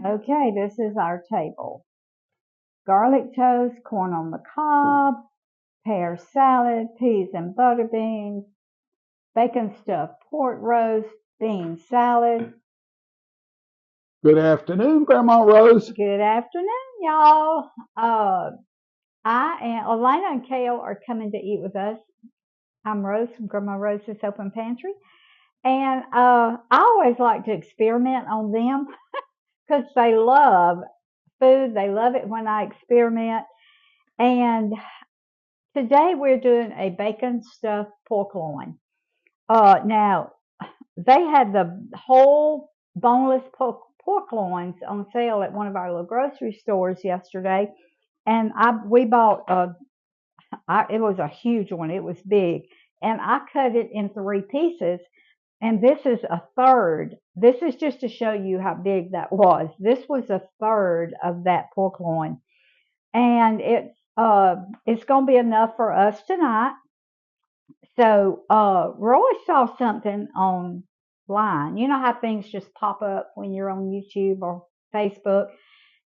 Okay, this is our table. Garlic toast, corn on the cob, pear salad, peas and butter beans, bacon stuffed pork roast, bean salad. Good afternoon, Grandma Rose. Good afternoon, y'all. Elena and Kale are coming to eat with us. I'm Rose from Grandma Rose's Open Pantry. And I always like to experiment on them because they love food. They love it when I experiment. And today we're doing a bacon stuffed pork loin. Now, they had the whole boneless pork loins on sale at one of our little grocery stores yesterday. And we bought, it was a huge one. It was big. And I cut it in 3 pieces. And this is a third. This is just to show you how big that was. This was a third of that pork loin. And it's going to be enough for us tonight. So Roy saw something online. You know how things just pop up when you're on YouTube or Facebook,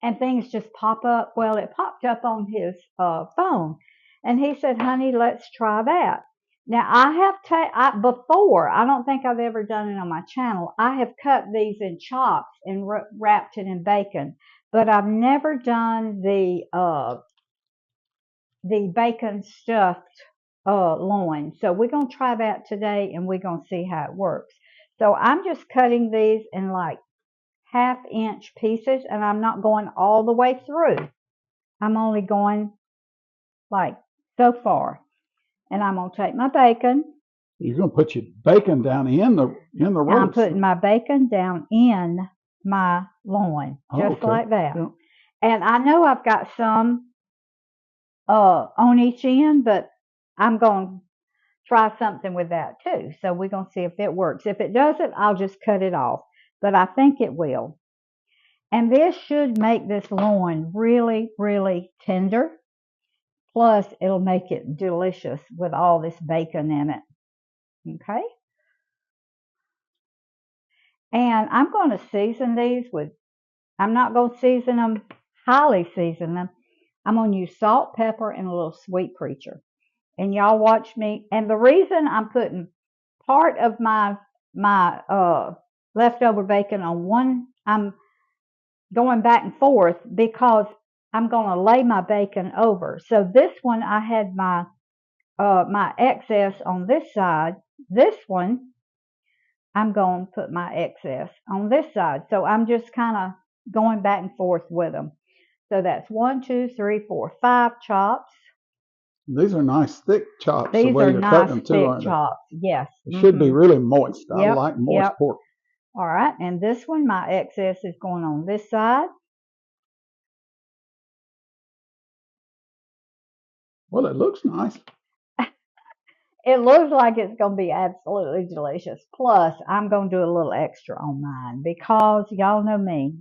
and things just pop up? Well, it popped up on his phone, and he said, "Honey, let's try that." Now, before, I don't think I've ever done it on my channel. I have cut these in chops and wrapped it in bacon, but I've never done the bacon stuffed loin. So we're going to try that today, and we're going to see how it works. So I'm just cutting these in like 1/2 inch pieces, and I'm not going all the way through. I'm only going like so far. And I'm going to take my bacon. You're going to put your bacon down in the roast. I'm putting my bacon down in my loin, just like that. Yeah. And I know I've got some on each end, but I'm going to try something with that too. So we're going to see if it works. If it doesn't, I'll just cut it off. But I think it will. And this should make this loin really, really tender. Plus, it'll make it delicious with all this bacon in it. Okay? And I'm going to season these with, I'm not going to season them, highly season them. I'm going to use salt, pepper, and a little sweet preacher. And y'all watch me. And the reason I'm putting part of my leftover bacon on one, I'm going back and forth because I'm going to lay my bacon over. So this one, I had my excess on this side. This one, I'm going to put my excess on this side. So I'm just kind of going back and forth with them. So that's 1, 2, 3, 4, 5 chops. These are nice thick chops. These are nice thick chops. Yes. It should be really moist. I like moist pork. All right. And this one, my excess is going on this side. Well, it looks nice. It looks like it's going to be absolutely delicious. Plus, I'm going to do a little extra on mine because y'all know me.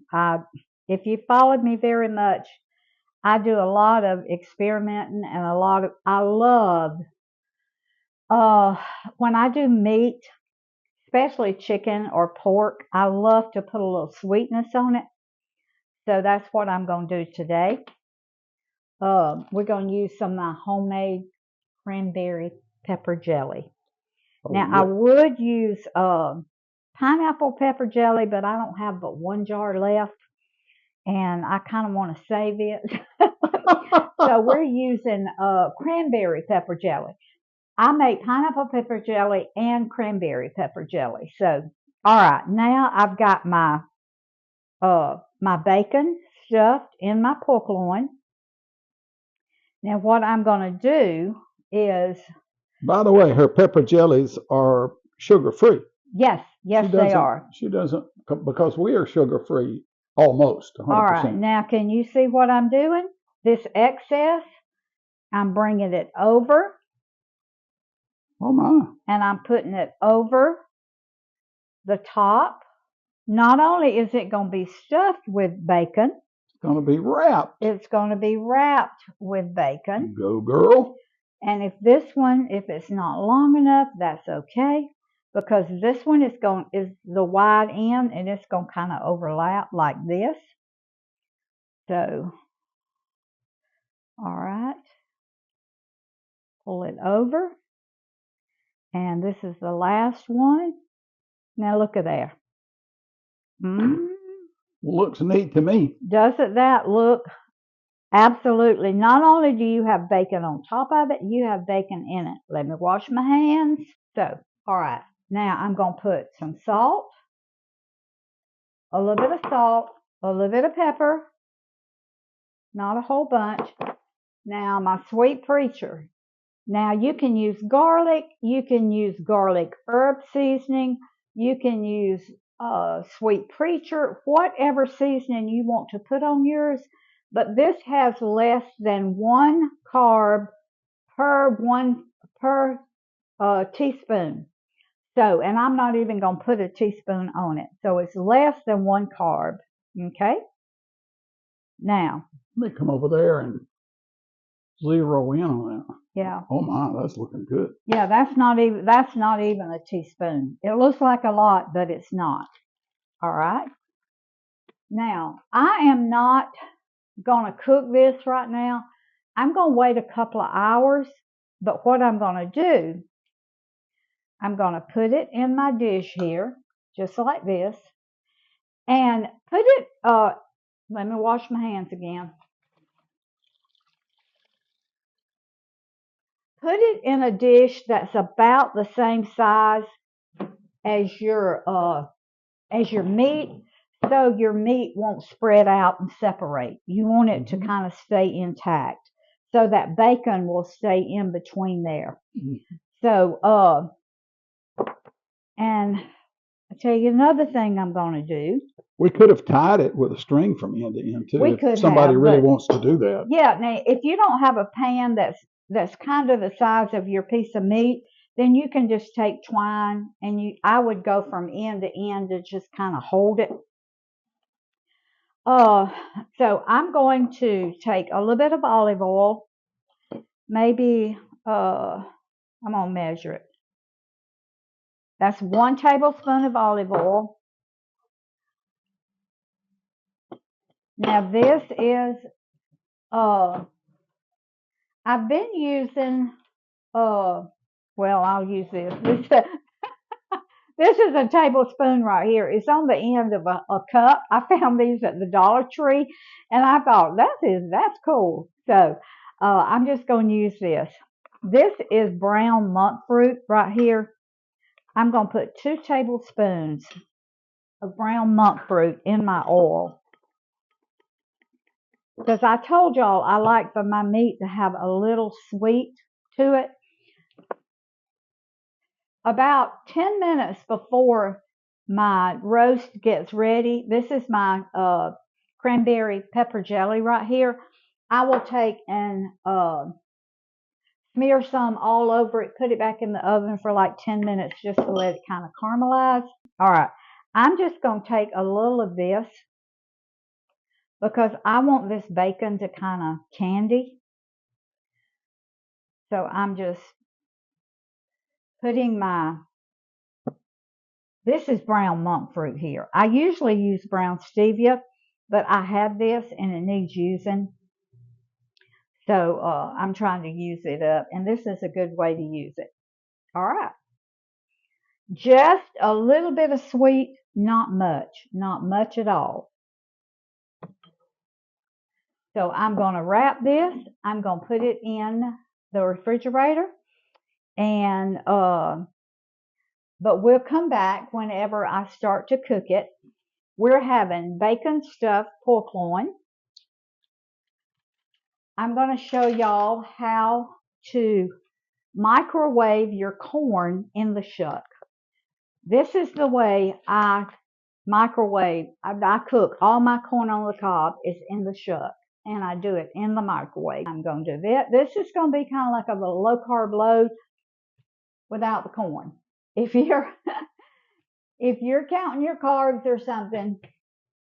If you followed me very much, I do a lot of experimenting and I love, when I do meat, especially chicken or pork, I love to put a little sweetness on it. So that's what I'm going to do today. We're going to use some of my homemade cranberry pepper jelly. Now, I would use pineapple pepper jelly, but I don't have but 1 jar left, and I kind of want to save it. So we're using cranberry pepper jelly. I make pineapple pepper jelly and cranberry pepper jelly. So, all right, now I've got my bacon stuffed in my pork loin. Now, what I'm going to do is... By the way, her pepper jellies are sugar-free. Yes, they are. She doesn't, because we are sugar-free almost 100%. All right, now can you see what I'm doing? This excess, I'm bringing it over. Oh, my. And I'm putting it over the top. Not only is it going to be stuffed with bacon. It's going to be wrapped. It's going to be wrapped with bacon. Go, girl. And if it's not long enough, that's okay. because this one is the wide end, and it's going to kind of overlap like this. So, all right, pull it over, and this is the last one. Now look at there. Looks neat to me. Doesn't that look absolutely? Not only do you have bacon on top of it, you have bacon in it. Let me wash my hands. So, all right, now I'm going to put some salt, a little bit of salt, a little bit of pepper, not a whole bunch. Now my sweet preacher. Now you can use garlic, you can use garlic herb seasoning, you can use sweet preacher, whatever seasoning you want to put on yours, but this has less than 1 carb per teaspoon. So, and I'm not even going to put a teaspoon on it. So it's less than 1 carb. Okay. Now, let me come over there and zero in on that. Yeah. Oh my, that's looking good. Yeah, that's not even a teaspoon. It looks like a lot, but it's not. All right. Now, I am not going to cook this right now. I'm going to wait a couple of hours, but what I'm going to do, I'm going to put it in my dish here, just like this, and put it, let me wash my hands again. Put it in a dish that's about the same size as your meat, so your meat won't spread out and separate. You want it to kind of stay intact, so that bacon will stay in between there. So, and I'll tell you another thing I'm going to do. We could have tied it with a string from end to end too. If somebody really wants to do that. Yeah. Now, if you don't have a pan that's kind of the size of your piece of meat, then you can just take twine, and I would go from end to end to just kind of hold it. So I'm going to take a little bit of olive oil, maybe, I'm going to measure it. That's 1 tablespoon of olive oil. Now this is, I've been using, well, I'll use this. This is a tablespoon right here. It's on the end of a cup. I found these at the Dollar Tree, and I thought, that's cool. So I'm just going to use this. This is brown monk fruit right here. I'm going to put 2 tablespoons of brown monk fruit in my oil, because I told y'all I like for my meat to have a little sweet to it. About 10 minutes before my roast gets ready, this is my cranberry pepper jelly right here. I will take and smear some all over it, put it back in the oven for like 10 minutes just to let it kind of caramelize. All right, I'm just going to take a little of this because I want this bacon to kind of candy. So I'm just putting this is brown monk fruit here. I usually use brown stevia, but I have this and it needs using. So I'm trying to use it up, and this is a good way to use it. All right. Just a little bit of sweet, not much at all. So I'm going to wrap this. I'm going to put it in the refrigerator, and but we'll come back whenever I start to cook it. We're having bacon stuffed pork loin. I'm going to show y'all how to microwave your corn in the shuck. This is the way I microwave. I cook all my corn on the cob is in the shuck, and I do it in the microwave. I'm going to do that. This is going to be kind of like a little low carb load without the corn. If you're counting your carbs or something,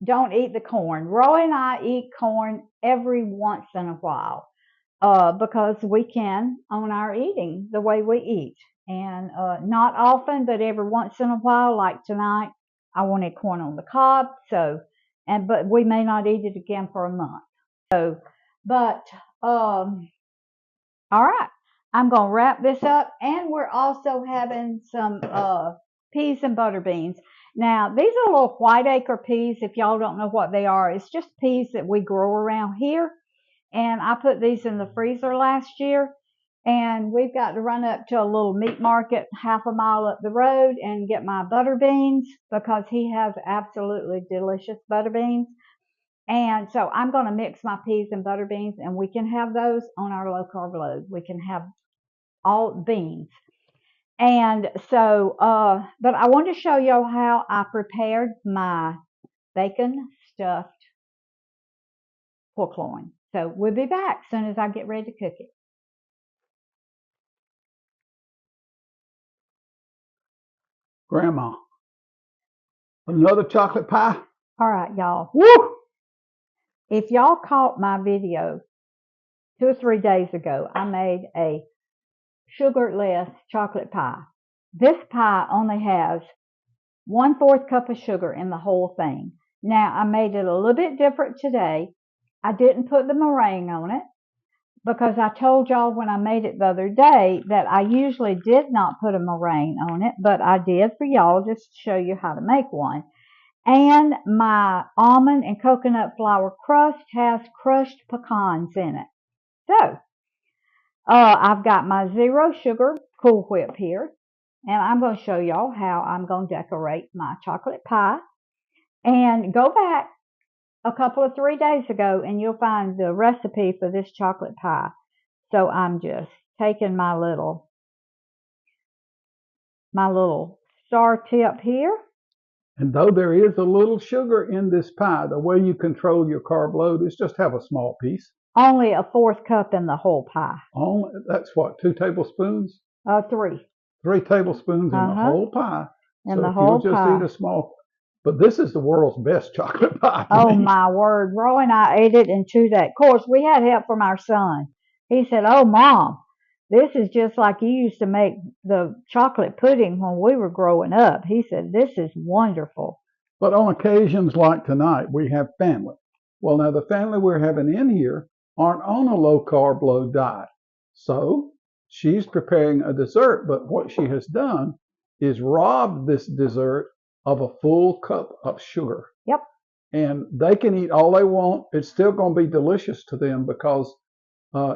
don't eat the corn. Roy and I eat corn every once in a while because we can own our eating the way we eat. And not often, but every once in a while, like tonight, I wanted corn on the cob. But we may not eat it again for a month. But all right, I'm going to wrap this up, and we're also having some peas and butter beans. Now, these are little white acre peas. If y'all don't know what they are, it's just peas that we grow around here. And I put these in the freezer last year, and we've got to run up to a little meat market half a mile up the road and get my butter beans, because he has absolutely delicious butter beans. And so I'm going to mix my peas and butter beans, and we can have those on our low carb load. We can have all beans. And so, but I want to show y'all how I prepared my bacon stuffed pork loin. So we'll be back as soon as I get ready to cook it. Grandma, another chocolate pie? All right, y'all. Woo! If y'all caught my video 2 or 3 days ago, I made a sugarless chocolate pie. This pie only has 1/4 cup of sugar in the whole thing. Now, I made it a little bit different today. I didn't put the meringue on it, because I told y'all when I made it the other day that I usually did not put a meringue on it, but I did for y'all just to show you how to make one. And my almond and coconut flour crust has crushed pecans in it. So, I've got my 0 sugar Cool Whip here, and I'm going to show y'all how I'm going to decorate my chocolate pie. And go back a couple of 3 days ago, and you'll find the recipe for this chocolate pie. So I'm just taking my little star tip here. And though there is a little sugar in this pie, the way you control your carb load is just have a small piece. Only 1/4 cup in the whole pie. That's what, 2 tablespoons? 3. 3 tablespoons in the whole pie. In so the if whole you'll just pie. eat a small, but this is the world's best chocolate pie. Oh my word. Roy and I ate it in 2 days. Of course, we had help from our son. He said, "Oh, Mom, this is just like you used to make the chocolate pudding when we were growing up." He said, "This is wonderful." But on occasions like tonight, we have family. Well, now the family we're having in here aren't on a low carb, low diet. So she's preparing a dessert, but what she has done is robbed this dessert of a full cup of sugar. Yep. And they can eat all they want. It's still going to be delicious to them, because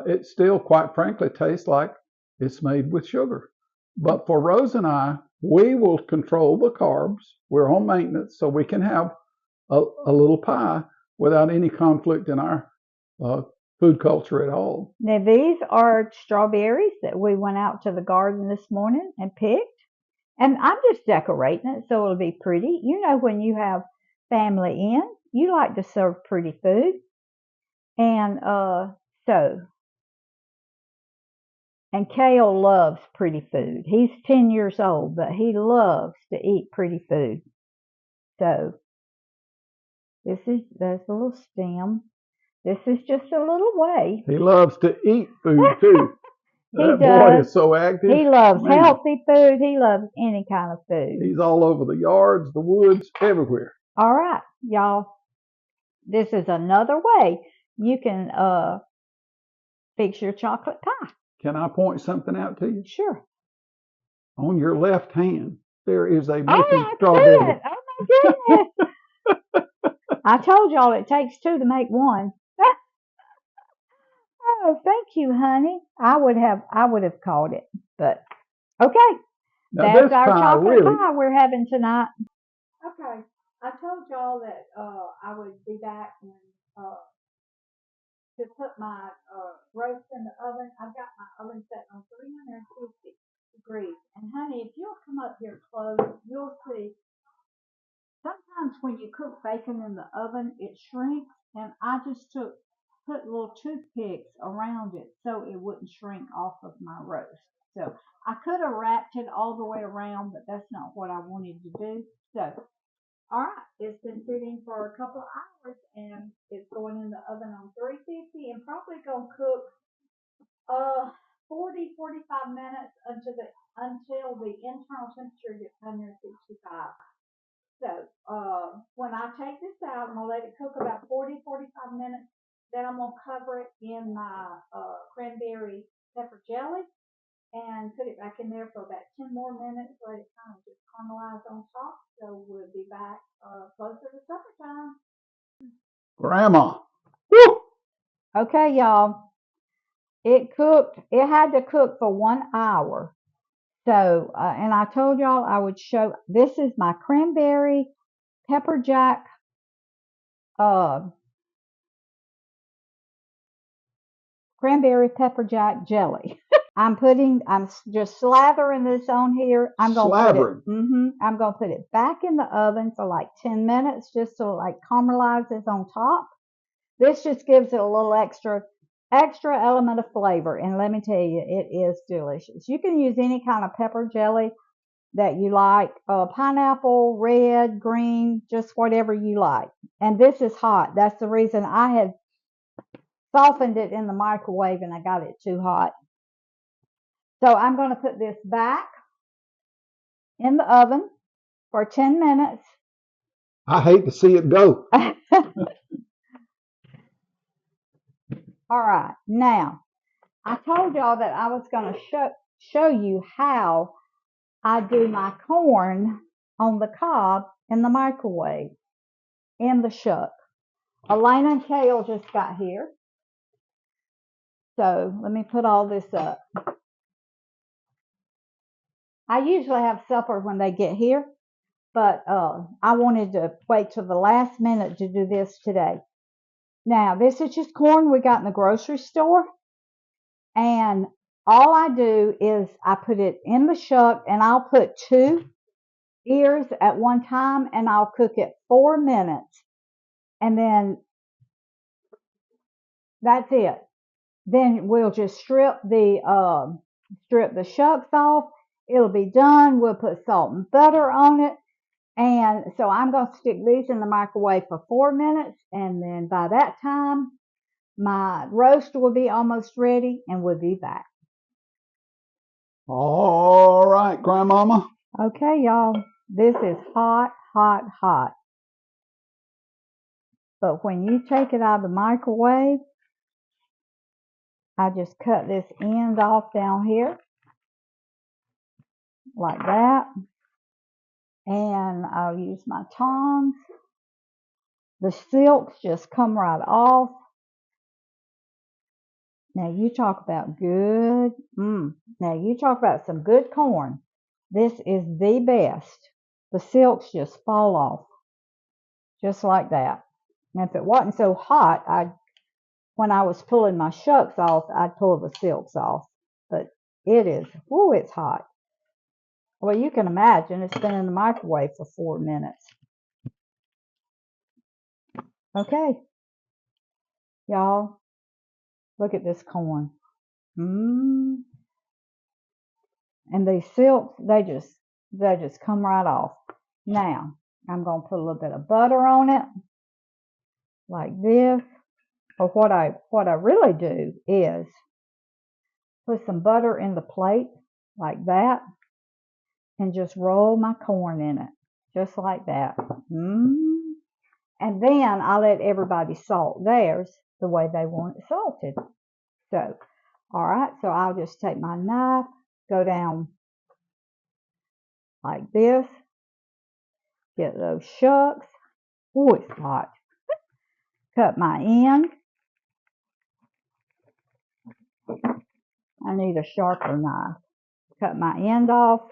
it still, quite frankly, tastes like it's made with sugar. But for Rose and I, we will control the carbs. We're on maintenance, so we can have a little pie without any conflict in our food culture at all. Now, these are strawberries that we went out to the garden this morning and picked. And I'm just decorating it so it'll be pretty. You know, when you have family in, you like to serve pretty food. And and Kale loves pretty food. He's 10 years old, but he loves to eat pretty food. So there's a little stem. This is just a little way. He loves to eat food too. That boy is so active. He loves healthy food. He loves any kind of food. He's all over the yards, the woods, everywhere. All right, y'all. This is another way you can fix your chocolate pie. Can I point something out to you? Sure. On your left hand, there is a making strawberry. Oh my goodness! I told y'all it takes 2 to make 1. Oh, thank you, honey. I would have caught it, but okay. Now, that's our chocolate pie we're having tonight. Okay, I told y'all that I would be back and to put my roast in the oven. I've got my oven set on 350 degrees. And honey, if you'll come up here close, you'll see. Sometimes when you cook bacon in the oven, it shrinks, and I just put little toothpicks around it so it wouldn't shrink off of my roast. So I could have wrapped it all the way around, but that's not what I wanted to do. So, all right, it's been sitting for a couple of hours, and it's going in the oven on 350 and probably going to cook 40, 45 minutes until the until the internal temperature gets 165. So when I take this out, I'm going to let it cook about 40-45 minutes. Then I'm going to cover it in my cranberry pepper jelly and put it back in there for about 10 more minutes. Let it kind of just caramelize on top. So we'll be back closer to supper time. Grandma. Woo! Okay, y'all. It cooked. It had to cook for 1 hour. So, and I told y'all I would show. This is my cranberry pepper jack cranberry pepper jack jelly. I'm just slathering this on here. I'm gonna put it back in the oven for like 10 minutes just so it like caramelizes on top. This just gives it a little extra element of flavor. And let me tell you, it is delicious. You can use any kind of pepper jelly that you like, pineapple, red, green, just whatever you like. And this is hot. That's the reason I had softened it in the microwave and I got it too hot. So I'm going to put this back in the oven for 10 minutes. I hate to see it go. All right. Now, I told y'all that I was going to show you how I do my corn on the cob in the microwave in the shuck. Elena and Kale just got here. So let me put all this up. I usually have supper when they get here, but I wanted to wait till the last minute to do this today. Now, this is just corn we got in the grocery store. And all I do is I put it in the shuck and I'll put 2 ears at one time and I'll cook it 4 minutes. And then that's it. Then we'll just strip the shucks off. It'll be done. We'll put salt and butter on it. And so I'm going to stick these in the microwave for 4 minutes. And then by that time, my roast will be almost ready and we'll be back. All right, Grandmama. Okay, y'all. This is hot, hot, hot. But when you take it out of the microwave, I just cut this end off down here like that. And I'll use my tongs. The silks just come right off. Now you talk about good. Now you talk about some good corn. This is the best. The silks just fall off. Just like that. And if it wasn't so hot, when I was pulling my shucks off, I'd pull the silks off. But it is, it's hot. Well, you can imagine it's been in the microwave for 4 minutes. Okay. Y'all, look at this corn. And these silks, they just come right off. Now, I'm going to put a little bit of butter on it, like this. Or what I really do is put some butter in the plate, like that, and just roll my corn in it, just like that. And then I let everybody salt theirs the way they want it salted. So, all right, so I'll just take my knife, go down like this, get those shucks. Oh, it's hot. Cut my end. I need a sharper knife. Cut my end off.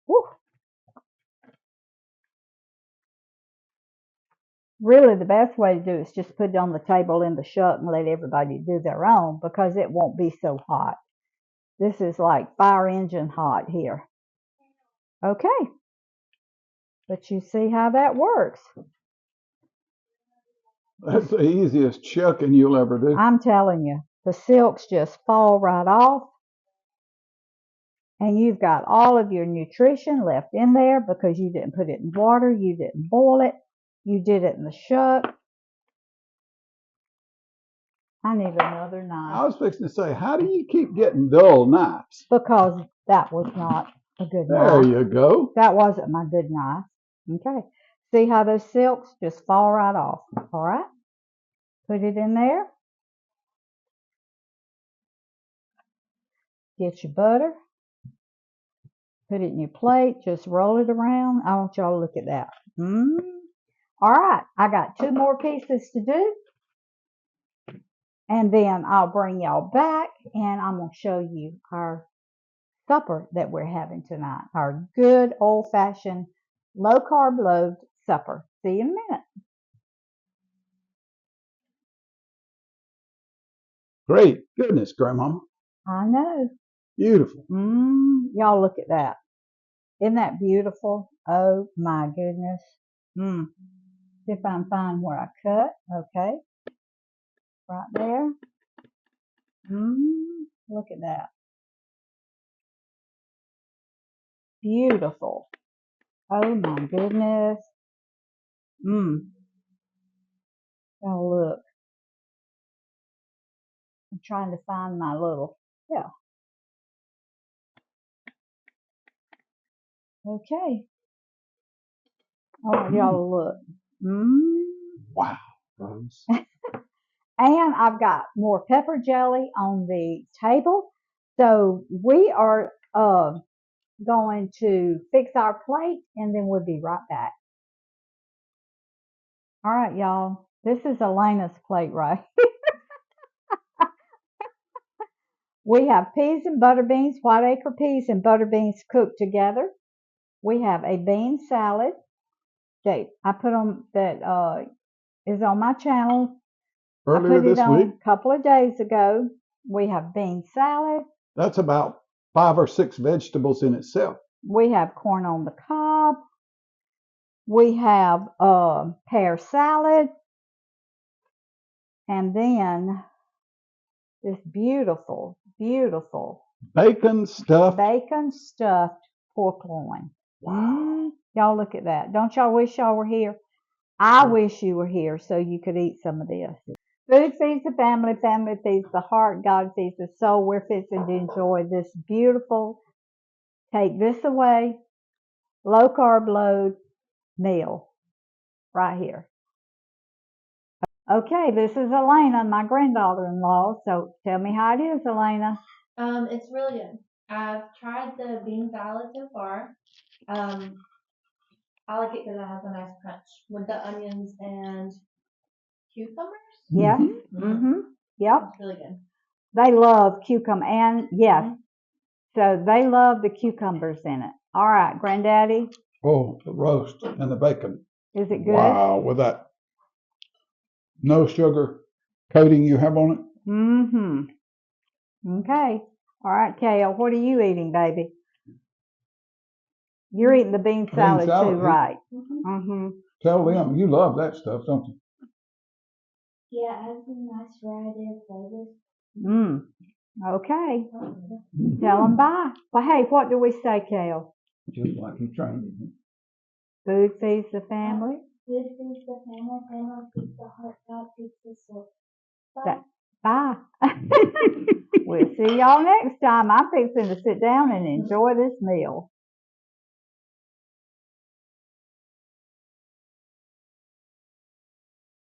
Woo. Really, the best way to do it is just put it on the table in the shuck and let everybody do their own because it won't be so hot. This is like fire engine hot here. Okay. But you see how that works. That's the easiest shucking you'll ever do. I'm telling you, the silks just fall right off. And you've got all of your nutrition left in there because you didn't put it in water. You didn't boil it. You did it in the shuck. I need another knife. I was fixing to say, how do you keep getting dull knives? Because That was not a good There knife. you go. That wasn't my good knife. Okay. See how those silks just fall right off. All right. Put it in there. Get your butter. Put it in your plate. Just roll it around. I want y'all to look at that. All right. I got 2 more pieces to do. And then I'll bring y'all back and I'm going to show you our supper that we're having tonight. Our good old-fashioned low-carb load supper. See you in a minute. Great. Goodness, Grandmama. I know. Beautiful. Y'all look at that. Isn't that beautiful? Oh my goodness. See if I can find where I cut. Okay. Right there. Look at that. Beautiful. Oh my goodness. Oh look. I'm trying to find my little, yeah. Okay. I want y'all to look. Wow, Rose. And I've got more pepper jelly on the table. So we are going to fix our plate and then we'll be right back. All right, y'all. This is Elena's plate, right? We have peas and butter beans, white acre peas and butter beans cooked together. We have a bean salad that I put on that is on my channel. Earlier I put it this on week. a couple of days ago. We have bean salad. That's about 5 or 6 vegetables in itself. We have corn on the cob. We have pear salad. And then this beautiful, beautiful Bacon stuffed pork loin. Wow. Y'all look at that. Don't y'all wish y'all were here? I wish you were here so you could eat some of this. Food feeds the family, family feeds the heart, God feeds the soul. We're fixing to enjoy this beautiful, take this away, low carb load meal right here. Okay, this is Elena, my granddaughter-in-law. So tell me how it is, Elena. It's really good. I've tried the bean salad so far. I like it because it has a nice crunch with the onions and cucumbers. Yeah. Yep. It's really good. They love cucumber, and yes, so they love the cucumbers in it. All right, Granddaddy. Oh, the roast and the bacon. Is it good? Wow, with that no sugar coating you have on it. Okay. All right, Kale, what are you eating, baby? You're eating the bean salad too, right? Tell them you love that stuff, don't you? Yeah, it has a nice variety of flavors. Okay. Tell them bye. Well, hey, what do we say, Kale? Just like you trained me. Food feeds the family. Food feeds the family, family feeds the heart, God feeds the soul. Bye. Bye. We'll see y'all next time. I'm fixing to sit down and enjoy this meal.